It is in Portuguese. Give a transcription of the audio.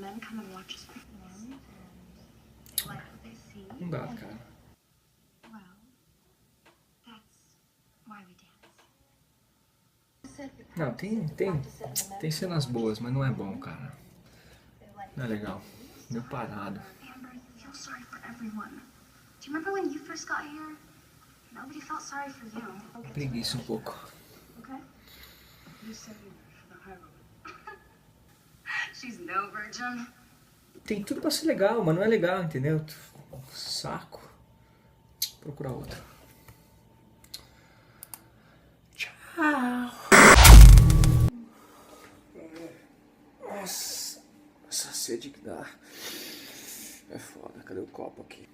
men come and watch us perform, and they like what they see. Não dá, cara. Well, that's why we dance. Não, tem cenas boas, mas não é bom, cara. Não é legal. Meio parado. Amber, you feel sorry for everyone. Do you remember when you first got here? Nobody felt sorry for you. Preguiça um pouco. Okay? You said you were the high road. She's no virgin. Tem tudo pra ser legal, mas não é legal, entendeu? Saco. Vou procurar outro. Tchau. Nossa, essa sede que dá. É foda, cadê o copo aqui?